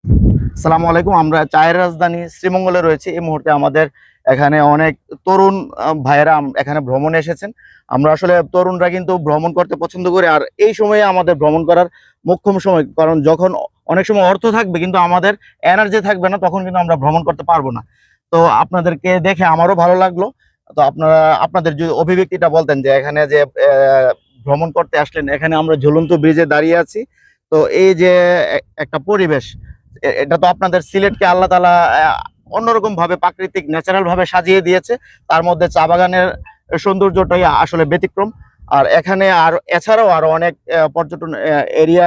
আসসালামু আলাইকুম। আমরা চায়ের রাজধানী শ্রীমঙ্গলে রয়েছে। এই মুহূর্তে আমাদের এখানে অনেক তরুণ ভাইয়েরা এখানে ভ্রমণে এসেছেন। আমরা আসলে তরুণরা কিন্তু ভ্রমণ করতে পছন্দ করি, আর এই সময়ে আমাদের ভ্রমণ করার মোক্ষম সময়। কারণ যখন অনেক সময় অর্থ থাকবে কিন্তু আমাদের এনার্জি থাকবে না, তখন কিন্তু আমরা ভ্রমণ করতে পারবো না। তো আপনাদেরকে দেখে আমারও ভালো লাগলো। তো আপনারা আপনাদের যে অভিব্যক্তিটা বলতেন যে এখানে যে ভ্রমণ করতে আসলেন, এখানে আমরা ঝুলন্ত ব্রিজে দাঁড়িয়ে আছি। তো এই যে একটা পরিবেশ, এটা তো আপনাদের সিলেটকে আল্লাহ তাআলা অন্যরকম ভাবে প্রাকৃতিক ন্যাচারাল ভাবে সাজিয়ে দিয়েছে। তার মধ্যে চা বাগানের সৌন্দর্যটাই আসলে ব্যতিক্রম। আর এখানে আর এছাড়াও আরো অনেক পর্যটন এরিয়া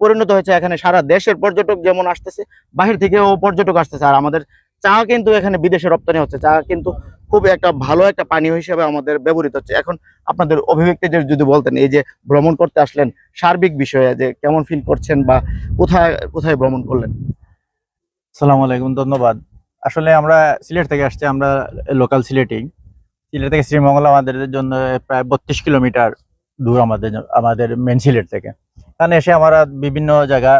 পরিণত হয়েছে। এখানে সারা দেশের পর্যটক যেমন আসতেছে, বাহির থেকেও পর্যটক আসতেছে। আর আমাদের চা কিন্তু এখানে বিদেশে রপ্তানি হচ্ছে। চা কিন্তু খুব একটা ভালো একটা পানীয় হিসেবে আমাদের ব্যবহৃত হচ্ছে। এখন আপনাদের অভিব্যক্তিদের যদি বলতেন, এই যে ভ্রমণ করতে আসলেন, সার্বিক বিষয়ে যে কেমন ফিল করছেন বা কোথায় কোথায় ভ্রমণ করলেন? আসসালামু আলাইকুম, ধন্যবাদ। আসলে আমরা সিলেট থেকে আসছি, আমরা লোকাল সিলেটেই। সিলেট থেকে শ্রীমঙ্গল আমাদের জন্য প্রায় 32 কিলোমিটার দূর, আমাদের মেন সিলেট থেকে। এখানে এসে আমরা বিভিন্ন জায়গা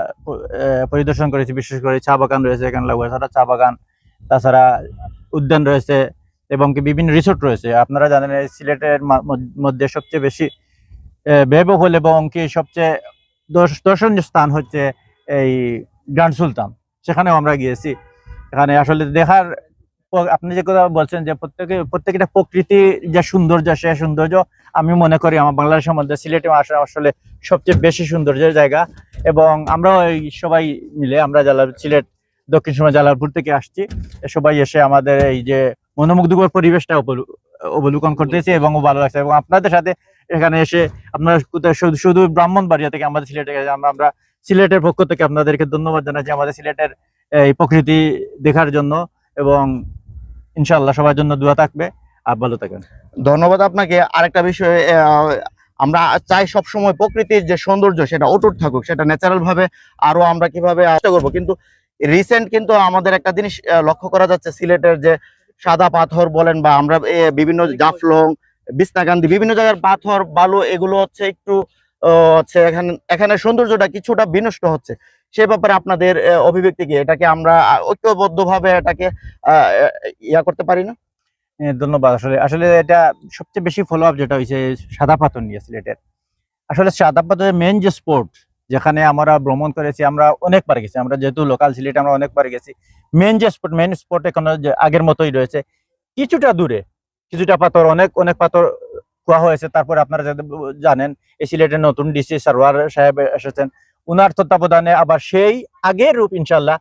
পরিদর্শন করেছি। বিশেষ করে চা বাগান রয়েছে এখানে, লাগোয়া চা বাগান, তাছাড়া উদ্যান রয়েছে এবং কি বিভিন্ন রিসোর্ট রয়েছে। আপনারা জানেন এই সিলেটের মধ্যে সবচেয়ে বেশি ব্যয়বহুল এবং কি সবচেয়ে দর্শনীয় স্থান হচ্ছে এই গ্র্যান্ড সুলতান। সেখানেও আমরা গিয়েছি। এখানে আসলে দেখার আপনি যে কথা বলছেন যে প্রত্যেকটা প্রকৃতি যে সৌন্দর্য, সে সৌন্দর্য আমি মনে করি আমার বাংলাদেশের মধ্যে সিলেটে আসা আসলে সবচেয়ে বেশি সৌন্দর্যের জায়গা। এবং আমরাও এই সবাই মিলে, আমরা সিলেট দক্ষিণ সুরমা জালালপুর থেকে আসছি, সবাই এসে আমাদের এই যে মনোমুগ্ধকর পরিবেশটা অবলোকন করতেছি এবং ভালো লাগছে। এবং আপনাদের সাথে এখানে এসে আপনারা কোথায় শুধু ব্রাহ্মণবাড়িয়া থেকে আমাদের সিলেটে গেছে, আমরা সিলেটের পক্ষ থেকে আপনাদেরকে ধন্যবাদ জানাচ্ছি আমাদের সিলেটের এই প্রকৃতি দেখার জন্য। এবং ইনশাআল্লাহ সবার জন্য দোয়া থাকবে। আর ভালো থাকবেন। ধন্যবাদ আপনাকে। আরেকটা বিষয়, আমরা চাই সব সময় প্রকৃতির যে সৌন্দর্য সেটা অটুট থাকুক, সেটা ন্যাচারাল ভাবে আরো আমরা কিভাবে চেষ্টা করবো। কিন্তু রিসেন্ট কিন্তু আমাদের একটা জিনিস লক্ষ্য করা যাচ্ছে, সিলেটের যে সাদা পাথর বলেন বা আমরা বিভিন্ন জাফলং, বিছনাকান্দি, বিভিন্ন জায়গার পাথর বালু, এগুলো হচ্ছে একটু হচ্ছে এখানে এখানে সৌন্দর্যটা কিছুটা বিনষ্ট হচ্ছে। সে ব্যাপারে আপনাদের অভিব্যক্তি কি? এটাকে আমরা ঐক্যবদ্ধভাবে এটাকে আহ ইয়া করতে পারি না? ধন্যবাদ। আসলে আসলে এটা সবচেয়ে বেশি ফলো আপ যেটা হয়েছে সাদা পাথর নিয়ে সিলেটের। আসলে সাদা পাথরের মেন যে স্পোর্ট, যেখানে আমরা ভ্রমণ করেছি, আমরা অনেকবার গেছি, আমরা যেহেতু লোকাল সিলেটে আমরা অনেকবার গেছি। মেন স্পট এখনো আগের মতোই রয়েছে। কিছুটা দূরে কিছুটা পাথর, অনেক অনেক পাথর খোয়া হয়েছে। তারপরে আপনারা জানেন এই সিলেটের নতুন ডিসি সারোয়ার সাহেব এসেছেন, উনার তত্ত্বাবধানে আবার সেই আগের রূপ ইনশাল্লাহ